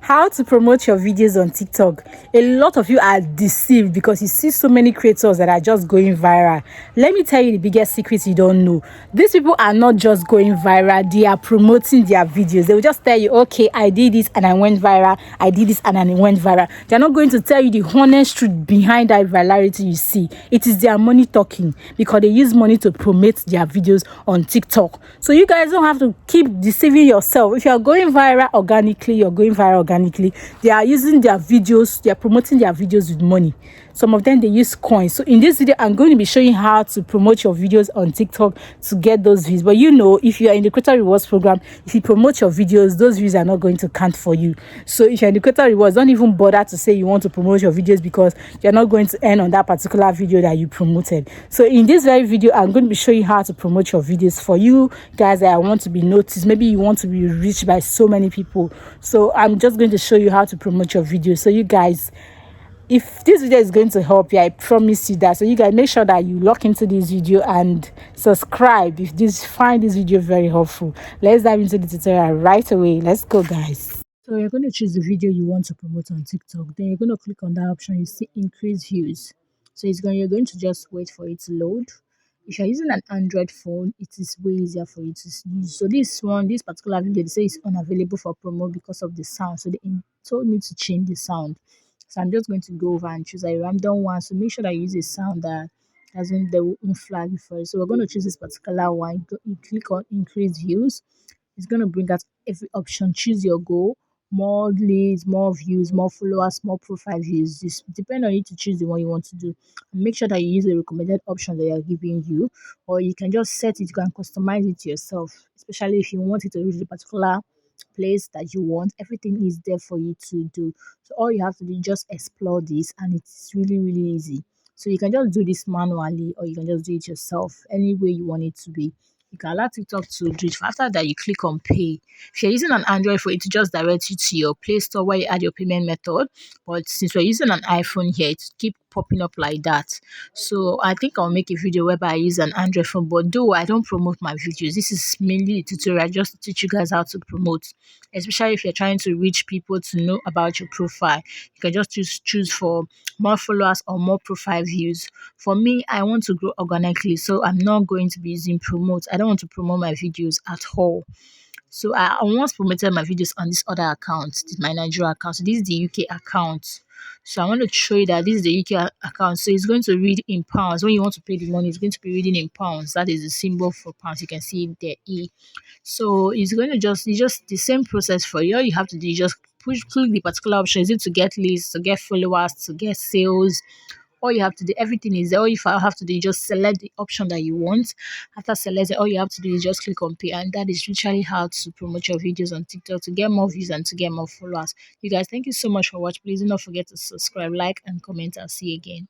How to promote your videos on TikTok. A lot of you are deceived because you see so many creators that are just going viral. Let me tell you the biggest secret you don't know. These people are not just going viral, they are promoting their videos. They will just tell you, okay, I did this and I went viral. I did this and I went viral. They're not going to tell you the honest truth behind that virality you see. It is their money talking because they use money to promote their videos on TikTok. So you guys don't have to keep deceiving yourself. If you're going viral organically, you're going viral organically. They are using their videos, they are promoting their videos with money. Some of them, they use coins. So in this video, I'm going to be showing how to promote your videos on TikTok to get those views. But you know, if you are in the Creator Rewards program, if you promote your videos, those views are not going to count for you. So if you're in the Creator Rewards, don't even bother to say you want to promote your videos because you're not going to earn on that particular video that you promoted. So in this very video, I'm going to be showing how to promote your videos for you guys that I want to be noticed. Maybe you want to be reached by so many people. So I'm just going to show you how to promote your videos. So you guys, if this video is going to help you, I promise you that. So you guys, make sure that you lock into this video and subscribe if this find this video very helpful. Let's dive into the tutorial right away. Let's go, guys. So you're going to choose the video you want to promote on TikTok. Then you're going to click on that option you see, increase views. So you're going to just wait for it to load. If you're using an Android phone, it is way easier for you to use. So this particular video, they say it's unavailable for promo because of the sound. So they told me to change the sound. So I'm just going to go over and choose a random one. So make sure that you use a sound that doesn't, they won't flag you for it. So we're going to choose this particular one. You click on increase views. It's going to bring out every option. Choose your goal. More leads, more views, more followers, more profile views. This depend on you to choose the one you want to do. And make sure that you use the recommended option that they are giving you, or you can just set it. You can customize it yourself, especially if you want it to reach a particular place that you want. Everything is there for you to do. So all you have to do is just explore this, and it's really really easy. So you can just do this manually, or you can just do it yourself any way you want it to be. You can allow TikTok to do it. After that, you click on pay. If you're using an Android phone, it will just direct you to your Play Store where you add your payment method. But since we're using an iPhone here, it keep popping up like that. So I think I'll make a video whereby I use an Android phone. But though I don't promote my videos, this is mainly a tutorial just to teach you guys how to promote. Especially if you're trying to reach people to know about your profile. You can just choose for more followers or more profile views. For me, I want to grow organically, so I'm not going to be using promote. I don't want to promote my videos at all. So I once promoted my videos on this other account, this my Nigeria account. So this is the UK account. So I want to show you that this is the UK account. So it's going to read in pounds. When you want to pay the money, it's going to be reading in pounds. That is the symbol for pounds. You can see it there, E. So it's just the same process for you. All you have to do is just click the particular option. Is it to get leads, to get followers, to get sales? All you have to do, everything is there. All you have to do is just select the option that you want. After selecting, all you have to do is just click on pay, and that is literally how to promote your videos on TikTok to get more views and to get more followers. You guys, thank you so much for watching. Please do not forget to subscribe, like, and comment. I'll see you again.